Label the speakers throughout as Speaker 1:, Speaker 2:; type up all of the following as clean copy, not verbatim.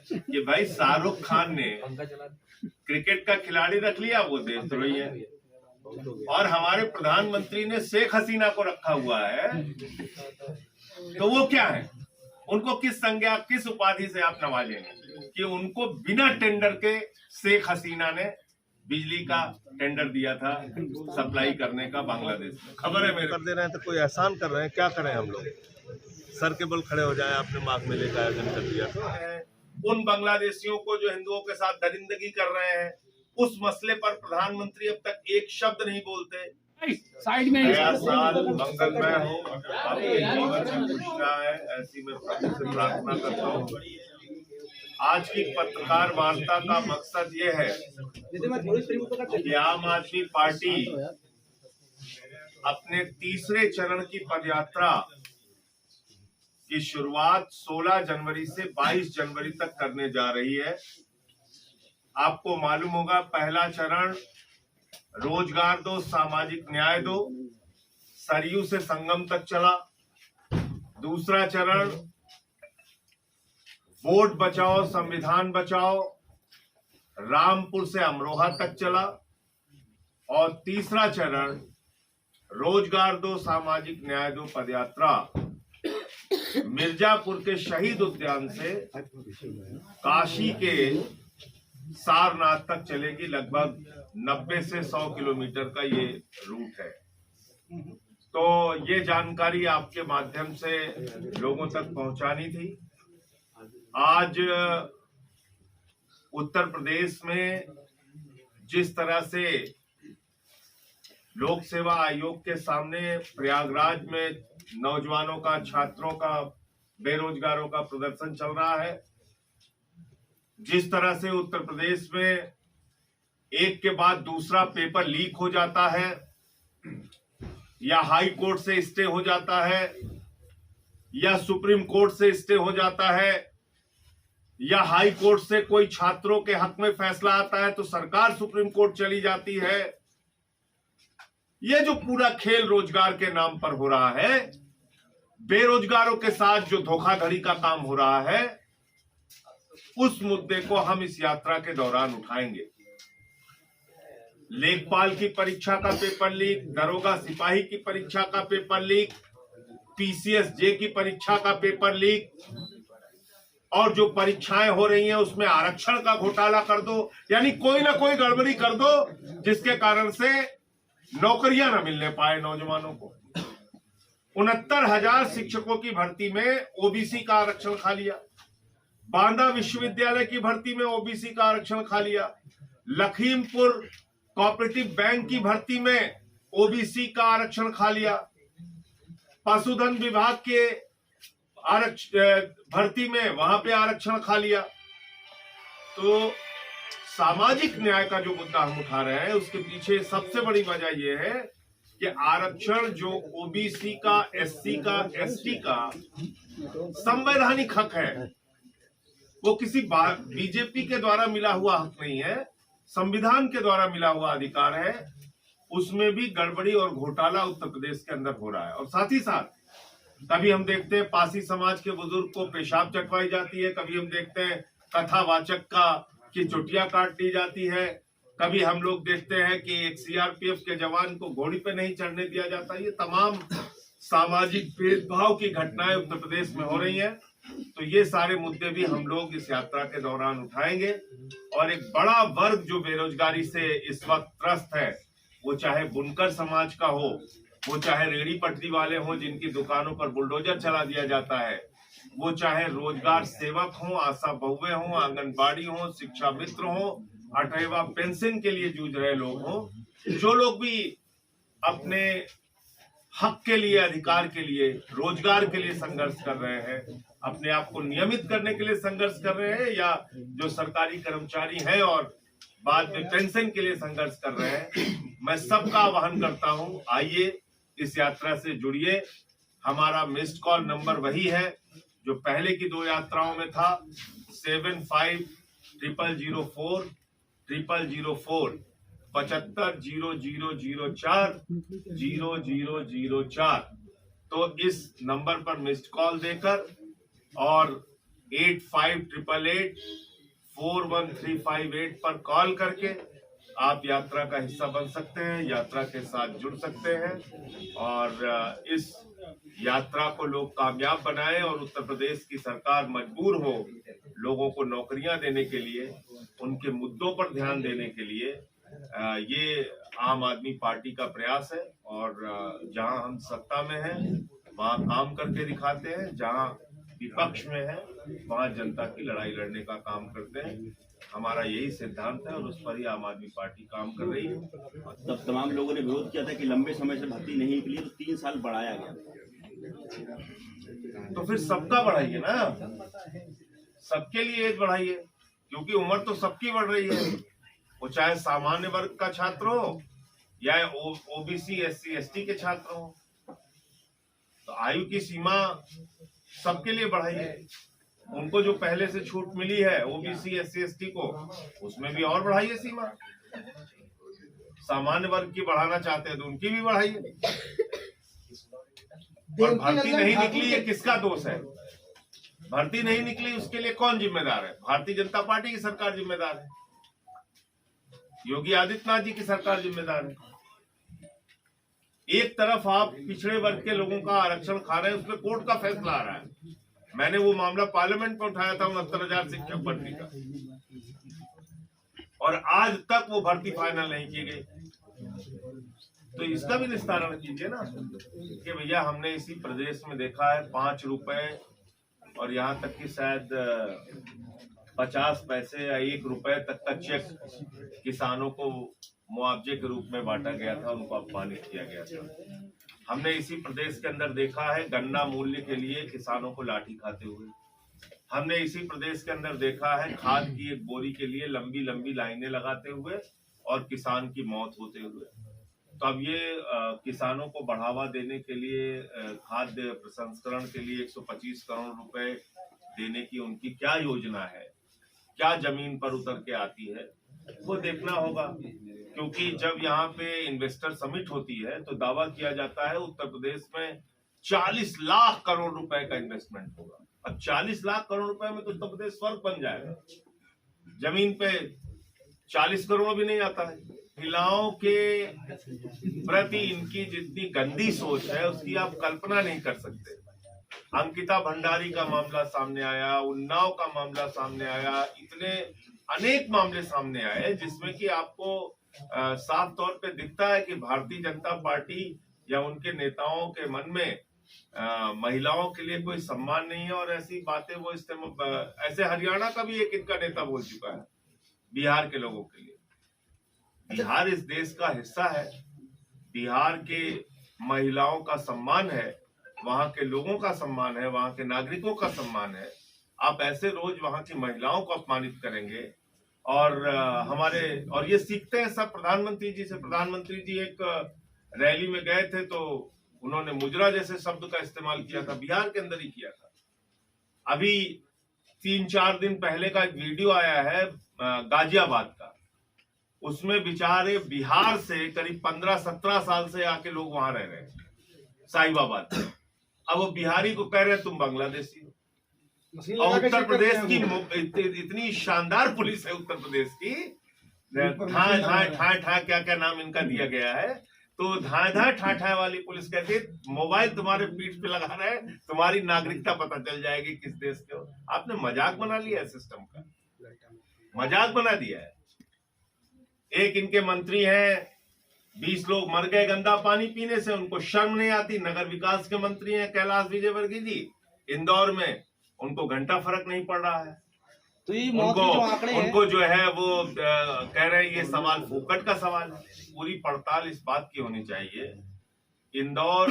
Speaker 1: कि भाई शाहरुख खान ने क्रिकेट का खिलाड़ी रख लिया, वो देशद्रोही है, और हमारे प्रधानमंत्री ने शेख हसीना को रखा हुआ है, तो वो क्या है? उनको किस संज्ञा, किस उपाधि से आप नवाजेंगे कि उनको बिना टेंडर के शेख हसीना ने बिजली का टेंडर दिया था सप्लाई करने का बांग्लादेश में? खबर है मेरे कर दे रहे हैं तो कोई एहसान कर रहे हैं, क्या करें हम लोग? सर के बल खड़े हो जाए, आपने माघ मेले का आयोजन कर दिया तो उन बांग्लादेशियों को जो हिंदुओं के साथ दरिंदगी कर रहे हैं, उस मसले पर प्रधानमंत्री अब तक एक शब्द नहीं बोलते।
Speaker 2: साइड में
Speaker 1: नया साल मंगलमय हो, आपके जीवन में खुशियां है, ऐसी मैं प्रभु से प्रार्थना करता हूँ। आज की पत्रकार वार्ता का मकसद ये है कि आम आदमी पार्टी अपने तीसरे चरण की पदयात्रा की शुरुआत 16 जनवरी से 22 जनवरी तक करने जा रही है। आपको मालूम होगा, पहला चरण रोजगार दो, सामाजिक न्याय दो, सरयू से संगम तक चला। दूसरा चरण वोट बचाओ संविधान बचाओ, रामपुर से अमरोहा तक चला। और तीसरा चरण रोजगार दो सामाजिक न्याय दो पदयात्रा मिर्जापुर के शहीद उद्यान से काशी के सारनाथ तक चलेगी। लगभग 90 से 100 किलोमीटर का ये रूट है। तो ये जानकारी आपके माध्यम से लोगों तक पहुंचानी थी। आज उत्तर प्रदेश में जिस तरह से लोक सेवा आयोग के सामने प्रयागराज में नौजवानों का, छात्रों का, बेरोजगारों का प्रदर्शन चल रहा है, जिस तरह से उत्तर प्रदेश में एक के बाद दूसरा पेपर लीक हो जाता है या हाई कोर्ट से स्टे हो जाता है या सुप्रीम कोर्ट से स्टे हो जाता है या हाई कोर्ट से कोई छात्रों के हक में फैसला आता है तो सरकार सुप्रीम कोर्ट चली जाती है। यह जो पूरा खेल रोजगार के नाम पर हो रहा है, बेरोजगारों के साथ जो धोखाधड़ी का काम हो रहा है, उस मुद्दे को हम इस यात्रा के दौरान उठाएंगे। लेखपाल की परीक्षा का पेपर लीक, दरोगा सिपाही की परीक्षा का पेपर लीक, पीसीएस-जे की परीक्षा का पेपर लीक, और जो परीक्षाएं हो रही हैं उसमें आरक्षण का घोटाला कर दो, यानी कोई ना कोई गड़बड़ी कर दो जिसके कारण से नौकरियां न मिलने पाए नौजवानों को। 69,000 शिक्षकों की भर्ती में ओबीसी का आरक्षण खा लिया। बांदा विश्वविद्यालय की भर्ती में ओबीसी का आरक्षण खा लिया। लखीमपुर कोऑपरेटिव बैंक की भर्ती में ओबीसी का आरक्षण खा लिया। पशुधन विभाग के भर्ती में वहां पे आरक्षण खा लिया। तो सामाजिक न्याय का जो मुद्दा हम उठा रहे हैं उसके पीछे सबसे बड़ी वजह यह है कि आरक्षण जो ओबीसी का, एससी का, एसटी का संवैधानिक हक है, वो किसी बीजेपी के द्वारा मिला हुआ हक नहीं है, संविधान के द्वारा मिला हुआ अधिकार है। उसमें भी गड़बड़ी और घोटाला उत्तर प्रदेश के अंदर हो रहा है। और साथ ही साथ कभी हम देखते हैं पासी समाज के बुजुर्ग को पेशाब चटवाई जाती है, कभी हम देखते हैं कथावाचक की चुटिया काट दी जाती है, कभी हम लोग देखते हैं कि एक सीआरपीएफ के जवान को घोड़ी पे नहीं चढ़ने दिया जाता। ये तमाम सामाजिक भेदभाव की घटनाएं उत्तर प्रदेश में हो रही हैं। तो ये सारे मुद्दे भी हम लोग इस यात्रा के दौरान उठाएंगे। और एक बड़ा वर्ग जो बेरोजगारी से इस वक्त त्रस्त है, वो चाहे बुनकर समाज का हो, वो चाहे रेहड़ी पटरी वाले हों जिनकी दुकानों पर बुलडोजर चला दिया जाता है, वो चाहे रोजगार सेवक हों, आशा बहुएं हों, आंगनबाड़ी हों, शिक्षा मित्र हों, 8वां पेंशन के लिए जूझ रहे लोग हों, जो लोग भी अपने हक के लिए, अधिकार के लिए, रोजगार के लिए संघर्ष कर रहे हैं, अपने आप को नियमित करने के लिए संघर्ष कर रहे हैं, या जो सरकारी कर्मचारी हैं और बाद में पेंशन के लिए संघर्ष कर रहे हैं, मैं सबका आह्वान करता हूं, आइए इस यात्रा से जुड़िए। हमारा मिस्ड कॉल नंबर वही है जो पहले की 2 यात्राओं में था, 750004 0004 750004 0004। तो इस नंबर पर मिस्ड कॉल देकर और 85884135 पर कॉल करके आप यात्रा का हिस्सा बन सकते हैं, यात्रा के साथ जुड़ सकते हैं और इस यात्रा को लोग कामयाब बनाएं और उत्तर प्रदेश की सरकार मजबूर हो लोगों को नौकरियां देने के लिए, उनके मुद्दों पर ध्यान देने के लिए। ये आम आदमी पार्टी का प्रयास है और जहां हम सत्ता में हैं वहां काम करके दिखाते हैं, जहां विपक्ष में है वहां जनता की लड़ाई लड़ने का काम करते हैं। हमारा यही सिद्धांत है और उस पर ही आम आदमी पार्टी काम कर रही है।
Speaker 2: तब तमाम लोगों ने विरोध किया था कि लंबे समय से भर्ती नहीं निकली तो 3 साल बढ़ाया गया,
Speaker 1: तो फिर सबका बढ़ाइए ना, सबके लिए एज बढ़ाइए, क्योंकि उम्र तो सबकी बढ़ रही है, वो चाहे सामान्य वर्ग का छात्र हो या ओबीसी SC ST के छात्र हो। तो आयु की सीमा सबके लिए बढ़ाइए। उनको जो पहले से छूट मिली है ओबीसी SC ST को, उसमें भी और बढ़ाइए सीमा। सामान्य वर्ग की बढ़ाना चाहते हैं तो उनकी भी बढ़ाइए। और भर्ती नहीं निकली ये किसका दोष है? भर्ती नहीं निकली उसके लिए कौन जिम्मेदार है? भारतीय जनता पार्टी की सरकार जिम्मेदार है, योगी आदित्यनाथ जी की सरकार जिम्मेदार है। एक तरफ आप पिछड़े वर्ग के लोगों का आरक्षण खा रहे हैं, उसमें कोर्ट का फैसला आ रहा है। मैंने वो मामला पार्लियामेंट में उठाया था 69,000 शिक्षक भर्ती का, और आज तक वो भर्ती फाइनल नहीं की गई। तो इसका भी निस्तारण कीजिए ना कि भैया हमने इसी प्रदेश में देखा है 5 रुपए और यहाँ तक कि शायद 50 पैसे या 1 रुपए तक का चेक किसानों को मुआवजे के रूप में बांटा गया था, उनको अपमानित किया गया था। हमने इसी प्रदेश के अंदर देखा है गन्ना मूल्य के लिए किसानों को लाठी खाते हुए। हमने इसी प्रदेश के अंदर देखा है खाद की एक बोरी के लिए लंबी लंबी लाइनें लगाते हुए और किसान की मौत होते हुए। तो अब ये किसानों को बढ़ावा देने के लिए खाद्य प्रसंस्करण के लिए 125 करोड़ रुपए देने की उनकी क्या योजना है, क्या जमीन पर उतर के आती है, वो देखना होगा। क्योंकि जब यहाँ पे इन्वेस्टर समिट होती है तो दावा किया जाता है उत्तर प्रदेश में 40 लाख करोड़ रुपए का इन्वेस्टमेंट होगा। अब 40 लाख करोड़ रुपए में तो उत्तर प्रदेश स्वर्ग बन जाएगा। जमीन पे 40 करोड़ भी नहीं आता है। महिलाओं के प्रति इनकी जितनी गंदी सोच है उसकी आप कल्पना नहीं कर सकते। अंकिता भंडारी का मामला सामने आया, उन्नाव का मामला सामने आया, इतने अनेक मामले सामने आए जिसमें कि आपको साफ तौर पे दिखता है कि भारतीय जनता पार्टी या उनके नेताओं के मन में महिलाओं के लिए कोई सम्मान नहीं है। और ऐसी बातें वो ऐसे हरियाणा का भी एक इनका नेता बोल चुका है बिहार के लोगों के लिए। बिहार इस देश का हिस्सा है, बिहार के महिलाओं का सम्मान है, वहां के लोगों का सम्मान है, वहां के नागरिकों का सम्मान है। आप ऐसे रोज वहां की महिलाओं को अपमानित करेंगे और ये सीखते हैं सब प्रधानमंत्री जी से। प्रधानमंत्री जी एक रैली में गए थे तो उन्होंने मुजरा जैसे शब्द का इस्तेमाल किया था, बिहार के अंदर ही किया था। अभी 3-4 दिन पहले का एक वीडियो आया है गाजियाबाद का, उसमें बेचारे बिहार से करीब 15-17 साल से आके लोग वहां रह रहे हैं साहिबाबाद में। अब वो बिहारी को कह रहे हैं तुम बांग्लादेशी हो। और उत्तर प्रदेश की इतनी शानदार पुलिस है उत्तर प्रदेश की, ठा क्या क्या नाम इनका दिया गया है, तो धा ठा वाली पुलिस कहती है मोबाइल तुम्हारे पीठ पे लगा रहा है, तुम्हारी नागरिकता पता चल जाएगी किस देश के हो। आपने मजाक बना लिया है, सिस्टम का मजाक बना दिया है। एक इनके मंत्री हैं, 20 लोग मर गए गंदा पानी पीने से, उनको शर्म नहीं आती। नगर विकास के मंत्री हैं कैलाश विजयवर्गीय जी, इंदौर में उनको घंटा फर्क नहीं पड़ रहा है।
Speaker 3: तो ये
Speaker 1: उनको जो है वो कह रहे हैं ये सवाल फोकट का सवाल है। पूरी पड़ताल इस बात की होनी चाहिए। इंदौर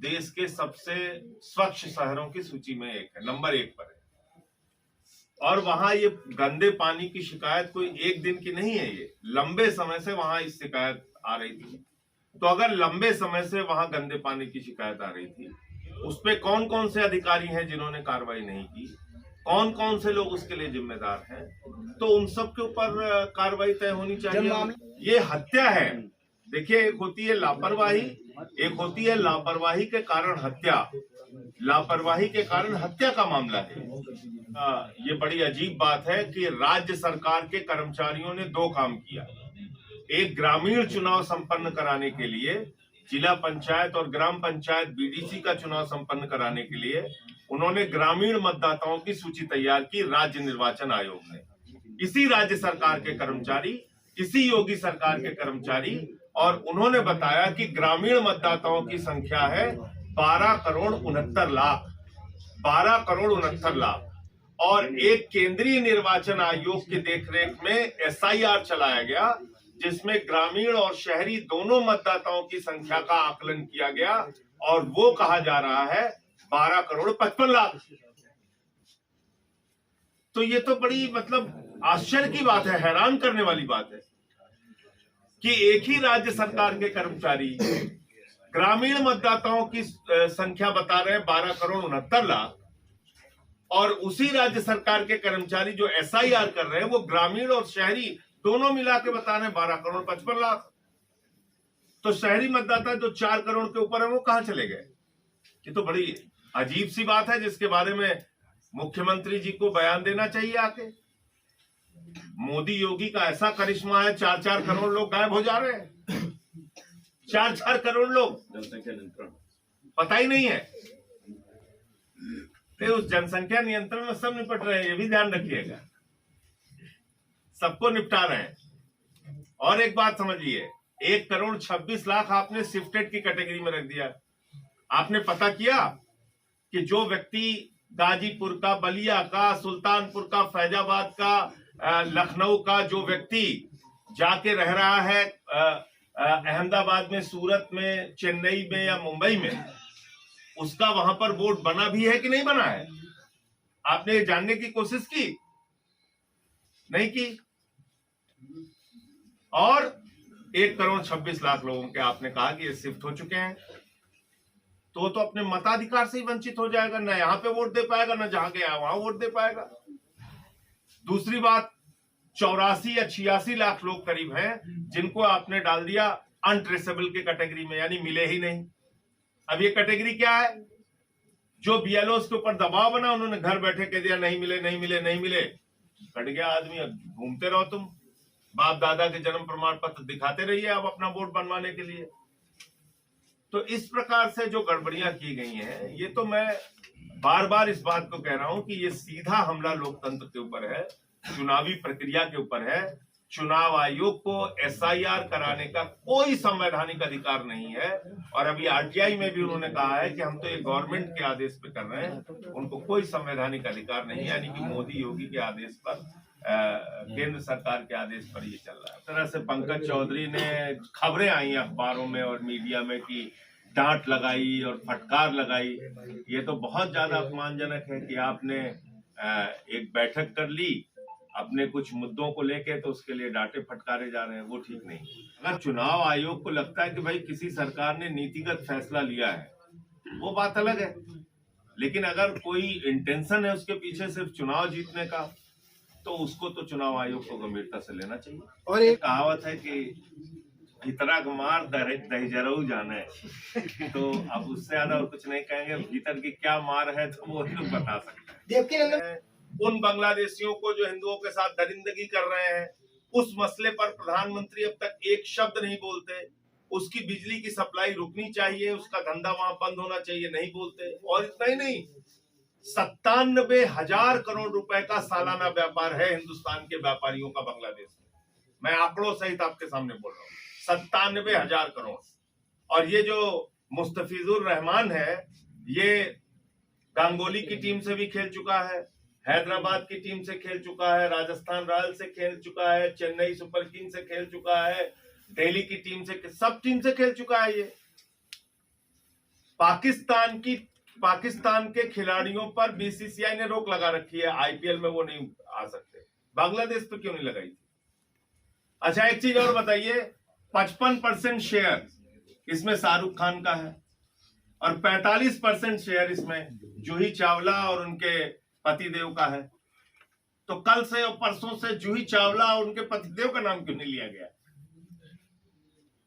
Speaker 1: देश के सबसे स्वच्छ शहरों की सूची में एक है, नंबर 1 पर है। और वहां ये गंदे पानी की शिकायत कोई एक दिन की नहीं है, ये लंबे समय से वहां इस शिकायत आ रही थी। तो अगर लंबे समय से वहां गंदे पानी की शिकायत आ रही थी, उस पे कौन कौन से अधिकारी हैं जिन्होंने कार्रवाई नहीं की, कौन कौन से लोग उसके लिए जिम्मेदार हैं, तो उन सब के ऊपर कार्रवाई तय होनी चाहिए। ये हत्या है। देखिए, एक होती है लापरवाही, एक होती है लापरवाही के कारण हत्या। लापरवाही के कारण हत्या का मामला है। ये बड़ी अजीब बात है कि राज्य सरकार के कर्मचारियों ने दो काम किया। एक, ग्रामीण चुनाव संपन्न कराने के लिए, जिला पंचायत और ग्राम पंचायत बीडीसी का चुनाव संपन्न कराने के लिए उन्होंने ग्रामीण मतदाताओं की सूची तैयार की राज्य निर्वाचन आयोग ने। इसी राज्य सरकार के कर्मचारी, इसी योगी सरकार के कर्मचारी, और उन्होंने बताया कि ग्रामीण मतदाताओं की संख्या है 12 करोड़ 69 लाख। 12 करोड़ 69 लाख। और एक केंद्रीय निर्वाचन आयोग की देखरेख में एसआईआर चलाया गया, जिसमें ग्रामीण और शहरी दोनों मतदाताओं की संख्या का आकलन किया गया, और वो कहा जा रहा है 12 करोड़ 55 लाख। तो ये तो बड़ी मतलब आश्चर्य की बात है, हैरान करने वाली बात है कि एक ही राज्य सरकार के कर्मचारी ग्रामीण मतदाताओं की संख्या बता रहे हैं 12 करोड़ 69 लाख, और उसी राज्य सरकार के कर्मचारी जो एसआईआर कर रहे हैं वो ग्रामीण और शहरी दोनों मिला के बता रहे हैं 12 करोड़ 55 लाख। तो शहरी मतदाता जो 4 करोड़ के ऊपर है वो कहां चले गए? ये तो बड़ी अजीब सी बात है, जिसके बारे में मुख्यमंत्री जी को बयान देना चाहिए आके। मोदी योगी का ऐसा करिश्मा है, 4-4 करोड़ लोग गायब हो जा रहे हैं। 4-4 करोड़ लोग,
Speaker 2: जनसंख्या नियंत्रण
Speaker 1: पता ही नहीं है। तो उस जनसंख्या नियंत्रण में सब निपट रहे हैं, ये भी ध्यान रखिएगा, सबको निपटा रहे हैं। और एक बात समझिए, 1 करोड़ 26 लाख आपने शिफ्टेड की कैटेगरी में रख दिया। आपने पता किया कि जो व्यक्ति गाजीपुर का, बलिया का, सुल्तानपुर का, फैजाबाद का, लखनऊ का जो व्यक्ति जाके रह रहा है अहमदाबाद में, सूरत में, चेन्नई में या मुंबई में, उसका वहां पर वोट बना भी है कि नहीं बना है? आपने जानने की कोशिश की? नहीं की। और 1 करोड़ 26 लाख लोगों के आपने कहा कि ये शिफ्ट हो चुके हैं, तो अपने मताधिकार से ही वंचित हो जाएगा, ना यहां पे वोट दे पाएगा, ना जहां गया वहां वोट दे पाएगा। दूसरी बात, 84 या 86 लाख लोग करीब हैं जिनको आपने डाल दिया अनट्रेसेबल के कैटेगरी में, यानी मिले ही नहीं। अब ये कैटेगरी क्या है? जो बीएलओ के ऊपर दबाव बना, उन्होंने घर बैठे कह दिया नहीं मिले, नहीं मिले, नहीं मिले। कट गया आदमी। अब घूमते रहो तुम, बाप दादा के जन्म प्रमाण पत्र दिखाते रहिए अब अपना वोट बनवाने के लिए। तो इस प्रकार से जो गड़बड़ियां की गई हैं, ये तो मैं बार बार इस बात को कह रहा हूं कि ये सीधा हमला लोकतंत्र के ऊपर है, चुनावी प्रक्रिया के ऊपर है। चुनाव आयोग को एसआईआर कराने का कोई संवैधानिक अधिकार नहीं है, और अभी आरटीआई में भी उन्होंने कहा है कि हम तो ये गवर्नमेंट के आदेश पे कर रहे हैं, उनको कोई संवैधानिक अधिकार नहीं है, यानी कि मोदी योगी के आदेश पर, केंद्र सरकार के आदेश पर ये चल रहा है। इस तरह से पंकज चौधरी ने, खबरें आई अखबारों में और मीडिया में कि डांट लगाई और फटकार लगाई। ये तो बहुत ज्यादा अपमानजनक है कि आपने एक बैठक कर ली अपने कुछ मुद्दों को लेके, तो उसके लिए डांटे फटकारे जा रहे हैं, वो ठीक नहीं। अगर चुनाव आयोग को लगता है कि भाई किसी सरकार ने नीतिगत फैसला लिया है, वो बात अलग है, लेकिन अगर कोई इंटेंशन है उसके पीछे सिर्फ चुनाव जीतने का, तो उसको तो चुनाव आयोग को गंभीरता से लेना चाहिए। और एक कहावत है कि भीतरा मार दही जरूर जाना है, तो अब उससे ज्यादा और कुछ नहीं कहेंगे। भीतर की क्या मार है तो वो लोग बता सकते हैं। उन बांग्लादेशियों को जो हिंदुओं के साथ दरिंदगी कर रहे हैं, उस मसले पर प्रधानमंत्री अब तक एक शब्द नहीं बोलते। उसकी बिजली की सप्लाई रुकनी चाहिए, उसका धंधा वहां बंद होना चाहिए, नहीं बोलते। और इतना ही नहीं, 97,000 करोड़ रुपए का सालाना व्यापार है हिंदुस्तान के व्यापारियों का बांग्लादेश में। मैं आंकड़ों सहित आपके सामने बोल रहा हूँ, 97,000 करोड़। और ये जो मुस्तफिजुर रहमान है, ये गांगोली की टीम से भी खेल चुका है, हैदराबाद की टीम से खेल चुका है, राजस्थान रॉयल्स से खेल चुका है, चेन्नई सुपर किंग से खेल चुका है, दिल्ली की टीम से, सब टीम से खेल चुका है। ये पाकिस्तान के खिलाड़ियों पर बीसीसीआई ने रोक लगा रखी है, आईपीएल में वो नहीं आ सकते। बांग्लादेश पे क्यों नहीं लगाई थी? अच्छा, एक चीज और बताइए, 55% शेयर इसमें शाहरुख खान का है और 45% शेयर इसमें जूही चावला और उनके पतिदेव का है। तो कल से और परसों से जूही चावला और उनके पतिदेव का नाम क्यों नहीं लिया गया?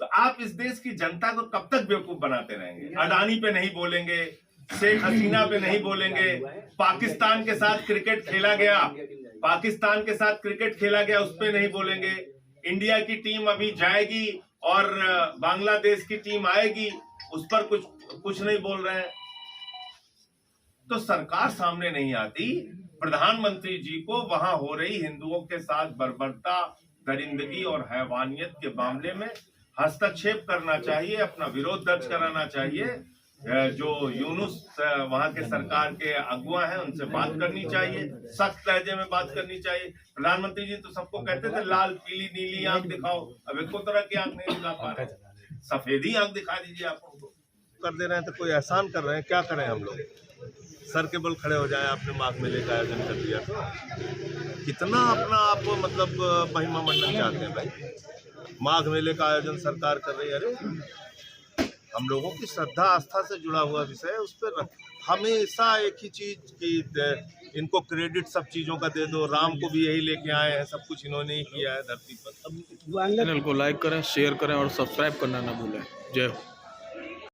Speaker 1: तो आप इस देश की जनता को कब तक बेवकूफ बनाते रहेंगे? अडानी पे नहीं बोलेंगे, शेख हसीना पे नहीं बोलेंगे, पाकिस्तान के साथ क्रिकेट खेला गया, पाकिस्तान के साथ क्रिकेट खेला गया उस पे नहीं बोलेंगे, इंडिया की टीम अभी जाएगी और बांग्लादेश की टीम आएगी उस पर कुछ नहीं बोल रहे हैं। तो सरकार सामने नहीं आती। प्रधानमंत्री जी को वहां हो रही हिंदुओं के साथ बर्बरता, दरिंदगी और हैवानियत के मामले में हस्तक्षेप करना चाहिए, अपना विरोध दर्ज कराना चाहिए। जो यूनुस वहां के सरकार के अगुआ हैं उनसे बात करनी चाहिए, सख्त लहजे में बात करनी चाहिए। प्रधानमंत्री जी तो सबको कहते थे लाल पीली नीली आंख दिखाओ, अब एको तरह की आंख नहीं दिखा पा रहे, सफेदी आंख दिखा दीजिए आप उनको। कर दे रहे हैं तो कोई एहसान कर रहे हैं, क्या करें हम लोग? सर के बल खड़े हो जाए, आपने माघ मेले का आयोजन कर दिया तो कितना अपना आप मतलब महिमा मंडन चाहते हैं भाई। माघ मेले का आयोजन सरकार कर रही है, अरे हम लोगों की श्रद्धा आस्था से जुड़ा हुआ विषय है, उस पर हमेशा एक ही चीज की इनको क्रेडिट सब चीजों का दे दो। राम को भी यही लेके आए हैं, सब कुछ इन्होंने ही किया है धरती पर।
Speaker 3: चैनल को लाइक करें, शेयर करें और सब्सक्राइब करना ना भूलें। जय हो।